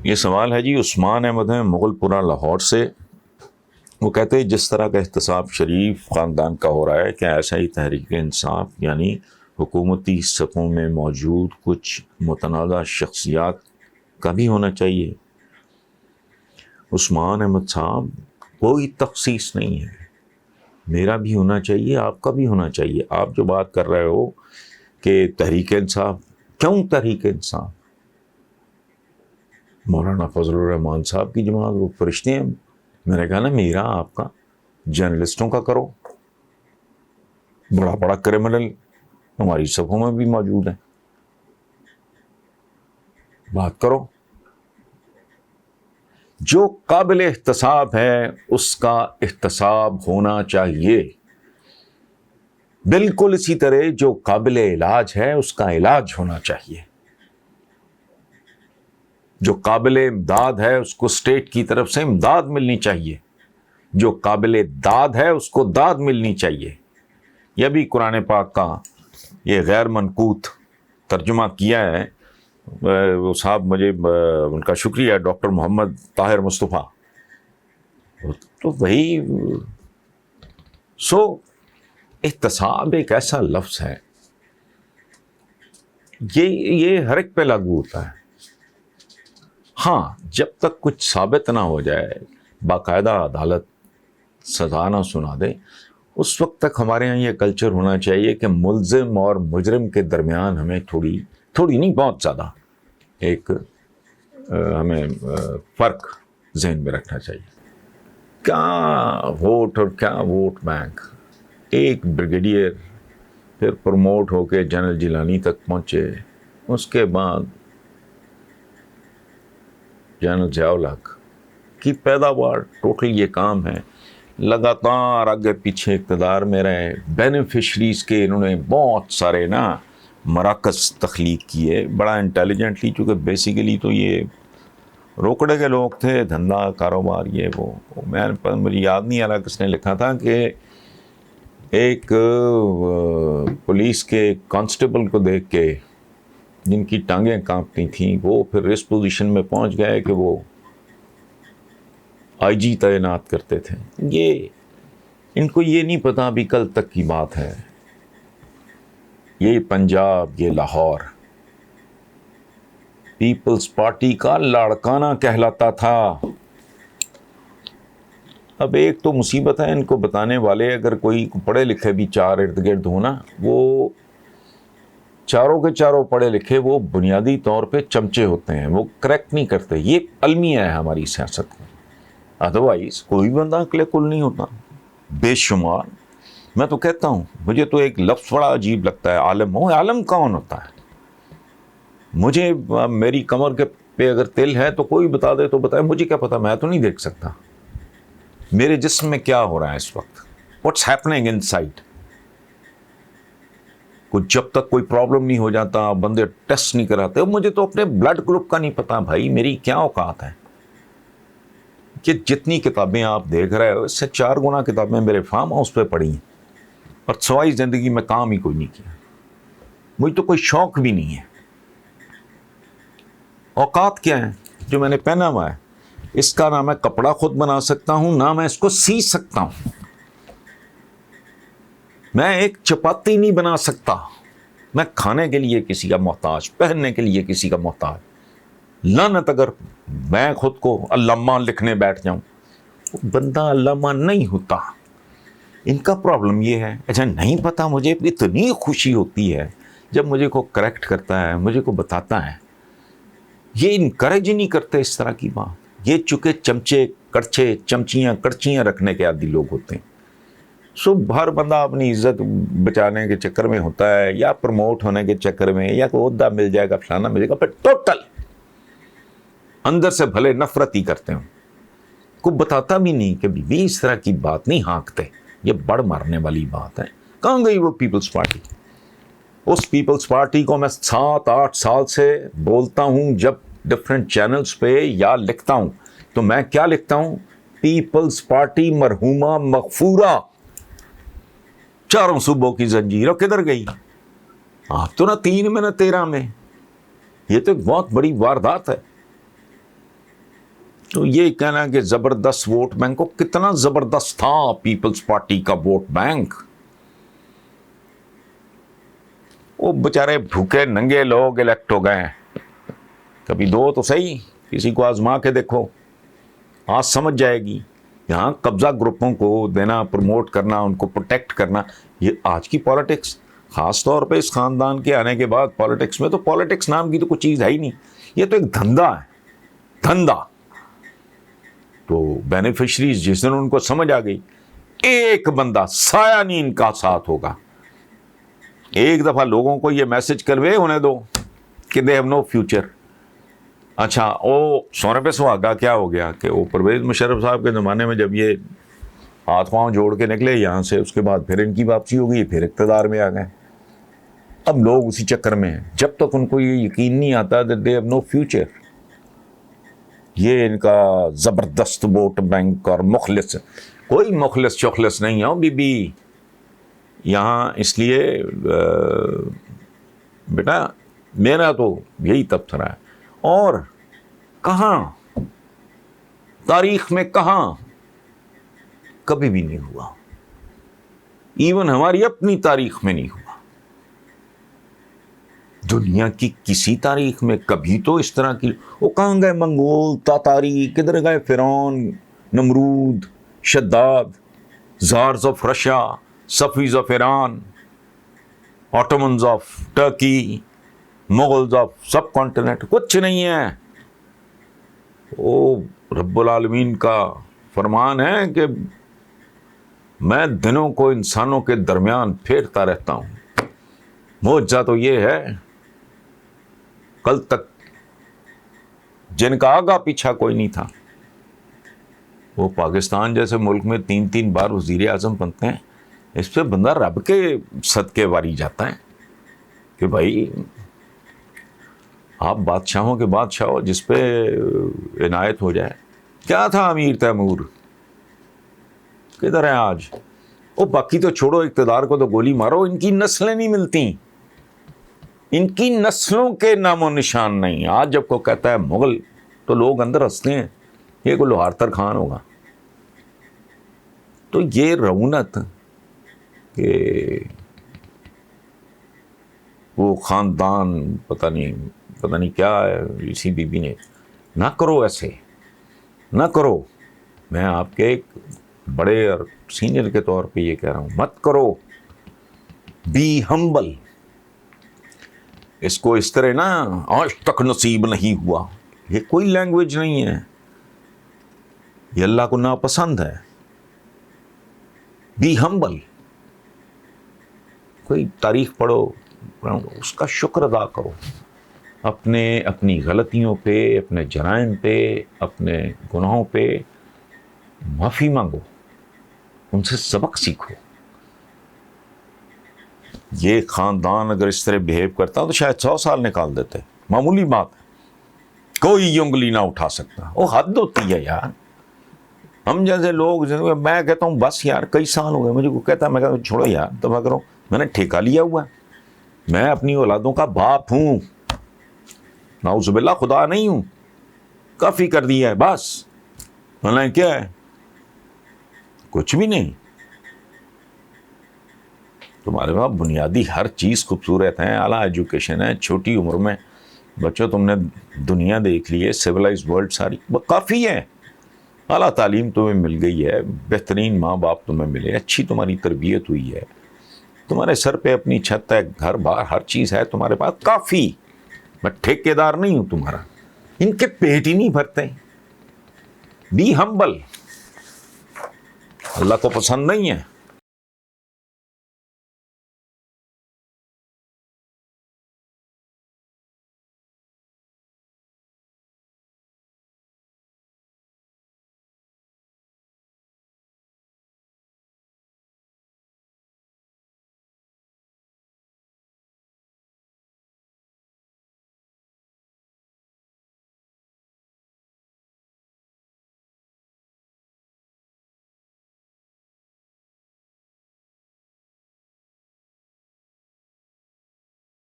یہ سوال ہے جی عثمان احمد ہیں مغل پورہ لاہور سے. وہ کہتے ہیں جس طرح کا احتساب شریف خاندان کا ہو رہا ہے کیا ایسا ہی تحریک انصاف یعنی حکومتی صفوں میں موجود کچھ متنازع شخصیات کا بھی ہونا چاہیے؟ عثمان احمد صاحب کوئی تخصیص نہیں ہے، میرا بھی ہونا چاہیے، آپ کا بھی ہونا چاہیے. آپ جو بات کر رہے ہو کہ تحریک انصاف، کیوں تحریک انصاف؟ مولانا فضل الرحمان صاحب کی جماعت وہ فرشتے ہیں. میں نے کہا نا میرا آپ کا جرنلسٹوں کا کرو، بڑا بڑا کرمنل ہماری صفوں میں بھی موجود ہیں، بات کرو. جو قابل احتساب ہے اس کا احتساب ہونا چاہیے، بالکل اسی طرح جو قابل علاج ہے اس کا علاج ہونا چاہیے. جو قابل امداد ہے اس کو اسٹیٹ کی طرف سے امداد ملنی چاہیے، جو قابل داد ہے اس کو داد ملنی چاہیے. یہ بھی قرآن پاک کا یہ غیر منقوط ترجمہ کیا ہے وہ صاحب، مجھے ان کا شکریہ، ڈاکٹر محمد طاہر مصطفیٰ. تو وہی احتساب ایک ایسا لفظ ہے، یہ ہر ایک پہ لاگو ہوتا ہے. ہاں جب تک کچھ ثابت نہ ہو جائے، باقاعدہ عدالت سزا نہ سنا دے، اس وقت تک ہمارے ہاں یہ کلچر ہونا چاہیے کہ ملزم اور مجرم کے درمیان ہمیں تھوڑی نہیں بہت زیادہ ایک ہمیں فرق ذہن میں رکھنا چاہیے. کیا ووٹ اور کیا ووٹ بینک. ایک بریگیڈیئر پھر پروموٹ ہو کے جنرل جیلانی تک پہنچے، اس کے بعد جنرل ضیاء الحق کی پیداوار ٹوٹل یہ کام ہے. لگاتار آگے پیچھے اقتدار میں رہے، بینیفیشریز کے انہوں نے بہت سارے مراکز تخلیق کیے بڑا انٹیلیجنٹلی، چونکہ بیسیکلی تو یہ روکڑے کے لوگ تھے، دھندا کاروبار یہ وہ. مجھے یاد نہیں آ رہا کس نے لکھا تھا کہ ایک پولیس کے کانسٹیبل کو دیکھ کے جن کی ٹانگیں کانپتی تھیں وہ پھر اس پوزیشن میں پہنچ گئے کہ وہ آئی جی تعینات کرتے تھے. ان کو یہ نہیں پتا ابھی کل تک کی بات ہے، یہ پنجاب، یہ لاہور پیپلز پارٹی کا لاڑکانہ کہلاتا تھا. اب ایک تو مصیبت ہے ان کو بتانے والے، اگر کوئی پڑھے لکھے بھی چار ارد گرد ہونا، وہ چاروں کے چاروں پڑھے لکھے وہ بنیادی طور پہ چمچے ہوتے ہیں، وہ کریکٹ نہیں کرتے. یہ المیہ ہے ہماری سیاست میں، ادروائز کوئی بندہ عقل کل نہیں ہوتا. بے شمار. میں تو کہتا ہوں، مجھے تو ایک لفظ بڑا عجیب لگتا ہے، عالم ہو. عالم کون ہوتا ہے؟ مجھے میری کمر کے پہ اگر تل ہے تو کوئی بتا دے تو بتائے، مجھے کیا پتا، میں تو نہیں دیکھ سکتا میرے جسم میں کیا ہو رہا ہے اس وقت، واٹس ہیپننگ ان سائڈ. جب تک کوئی پرابلم نہیں ہو جاتا، بندے ٹیسٹ نہیں کراتے. مجھے تو اپنے بلڈ گروپ کا نہیں پتا بھائی، میری کیا اوقات ہے. کہ جتنی کتابیں آپ دیکھ رہے ہو اس سے 4 گنا کتابیں میرے فارم ہاؤس پہ پڑھی ہیں، اور سوائی زندگی میں کام ہی کوئی نہیں کیا. مجھے تو کوئی شوق بھی نہیں ہے. اوقات کیا ہیں جو میں نے پہنا ہوا ہے، اس کا نہ میں کپڑا خود بنا سکتا ہوں، نہ میں اس کو سی سکتا ہوں. میں ایک چپاتی نہیں بنا سکتا. میں کھانے کے لیے کسی کا محتاج، پہننے کے لیے کسی کا محتاج. لعنت اگر میں خود کو علامہ لکھنے بیٹھ جاؤں. بندہ علامہ نہیں ہوتا. ان کا پرابلم یہ ہے. اچھا نہیں پتا، مجھے اتنی خوشی ہوتی ہے جب مجھے کو کریکٹ کرتا ہے، مجھے کو بتاتا ہے. یہ انکریج ہی نہیں کرتے اس طرح کی بات. یہ چونکہ چمچے کڑچے چمچیاں کڑچیاں رکھنے کے عادی لوگ ہوتے ہیں. ہر بندہ اپنی عزت بچانے کے چکر میں ہوتا ہے، یا پروموٹ ہونے کے چکر میں، یا کوئی عہدہ مل جائے گا، فلانا ملے گا، پھر ٹوٹل اندر سے بھلے نفرت ہی کرتے ہوں. کو بتاتا بھی نہیں کہ بھی اس طرح کی بات نہیں ہانکتے، یہ بڑھ مارنے والی بات ہے. کہاں گئی وہ پیپلز پارٹی؟ اس پیپلز پارٹی کو میں 7-8 سال سے بولتا ہوں، جب ڈفرینٹ چینلز پہ یا لکھتا ہوں تو میں کیا لکھتا ہوں؟ Peoples party مرحومہ مغفورہ. 4 صوبوں کی زنجیر کدھر گئی؟ آپ تو نہ 3 میں نہ 13 میں. یہ تو ایک بہت بڑی واردات ہے. تو یہ کہنا کہ زبردست ووٹ بینک، کو کتنا زبردست تھا پیپلز پارٹی کا ووٹ بینک. وہ بیچارے بھوکے ننگے لوگ الیکٹ ہو گئے. کبھی دو تو صحیح، کسی کو آزما کے دیکھو، آج سمجھ جائے گی. یہاں قبضہ گروپوں کو دینا، پروموٹ کرنا، ان کو پروٹیکٹ کرنا، یہ آج کی پالیٹکس. خاص طور پہ اس خاندان کے آنے کے بعد پالیٹکس میں تو پالیٹکس نام کی تو کوئی چیز ہے ہی نہیں. یہ تو ایک دھندا ہے، دھندا. تو بینیفیشریز جس دن ان کو سمجھ آ گئی، ایک بندہ سایہ نہیں ان کا ساتھ ہوگا. ایک دفعہ لوگوں کو یہ میسج کروے ہونے دو کہ دے ہیو نو فیوچر. اچھا، وہ سونے پہ سہاگا کیا ہو گیا کہ وہ پرویز مشرف صاحب کے زمانے میں جب یہ ہاتھ پاؤں جوڑ کے نکلے یہاں سے، اس کے بعد پھر ان کی واپسی ہو گئی، پھر اقتدار میں آ گئے. اب لوگ اسی چکر میں ہیں. جب تک ان کو یہ یقین نہیں آتا that they have no future. یہ ان کا زبردست ووٹ بینک اور مخلص، کوئی مخلص چخلص نہیں ہے بی بی یہاں. اس لیے بیٹا میرا تو یہی تبصرہ ہے. اور کہاں تاریخ میں کہاں کبھی بھی نہیں ہوا، ایون ہماری اپنی تاریخ میں نہیں ہوا، دنیا کی کسی تاریخ میں کبھی تو اس طرح کی. وہ کہاں گئے منگول، تاتاری، کدھر گئے فرعون، نمرود، شداد، tsars of Russia, Safavids of Iran, Ottomans of Turkey, Mughals of subcontinent. کچھ نہیں ہے. وہ رب العالمین کا فرمان ہے کہ میں دنوں کو انسانوں کے درمیان پھیرتا رہتا ہوں. معجزہ تو یہ ہے کل تک جن کا آگا پیچھا کوئی نہیں تھا، وہ پاکستان جیسے ملک میں 3 بار وزیر اعظم بنتے ہیں. اس پہ بندہ رب کے صدقے واری جاتا ہے کہ بھائی آپ بادشاہوں کے بادشاہ ہو، جس پہ عنایت ہو جائے. کیا تھا امیر تیمور، کدھر ہے آج؟ وہ باقی تو چھوڑو، اقتدار کو تو گولی مارو، ان کی نسلیں نہیں ملتی، ان کی نسلوں کے نام و نشان نہیں. آج جب کو کہتا ہے مغل تو لوگ اندر ہنستے ہیں، یہ کوئی لوہار تر خان ہوگا. تو یہ رونت کہ وہ خاندان پتہ نہیں کیا ہے، اسی بی بی نے. نہ کرو ایسے، نہ کرو. میں آپ کے ایک بڑے اور سینئر کے طور پہ یہ کہہ رہا ہوں، مت کرو. Be humble. اس کو اس طرح نا آج تک نصیب نہیں ہوا، یہ کوئی لینگویج نہیں ہے، یہ اللہ کو ناپسند ہے. Be humble. کوئی تاریخ پڑھو، اس کا شکر ادا کرو، اپنی غلطیوں پہ، اپنے جرائم پہ، اپنے گناہوں پہ معافی مانگو، ان سے سبق سیکھو. یہ خاندان اگر اس طرح بیہیو کرتا تو شاید 100 سال نکال دیتے. معمولی بات ہے، کوئی انگلی نہ اٹھا سکتا. وہ حد ہوتی ہے یار. ہم جیسے لوگ، میں کہتا ہوں بس یار کئی سال ہو گئے، مجھے کوئی کہتا ہے، میں کہتا ہوں چھوڑو یار تباہ کرو. میں نے ٹھیکہ لیا ہوا ہے، میں اپنی اولادوں کا باپ ہوں، نعوذ باللہ خدا نہیں ہوں. کافی کر دیا ہے بس. مطلب کیا ہے؟ کچھ بھی نہیں. تمہارے پاس بنیادی ہر چیز خوبصورت ہے، اعلیٰ ایجوکیشن ہے، چھوٹی عمر میں بچوں تم نے دنیا دیکھ لی ہے، سویلائز ورلڈ ساری کافی ہے. اعلیٰ تعلیم تمہیں مل گئی ہے، بہترین ماں باپ تمہیں ملے، اچھی تمہاری تربیت ہوئی ہے، تمہارے سر پہ اپنی چھت ہے، گھر بار ہر چیز ہے تمہارے پاس کافی. میں ٹھیکیدار نہیں ہوں تمہارا. ان کے پیٹ ہی نہیں بھرتے. Be humble. اللہ کو پسند نہیں ہے.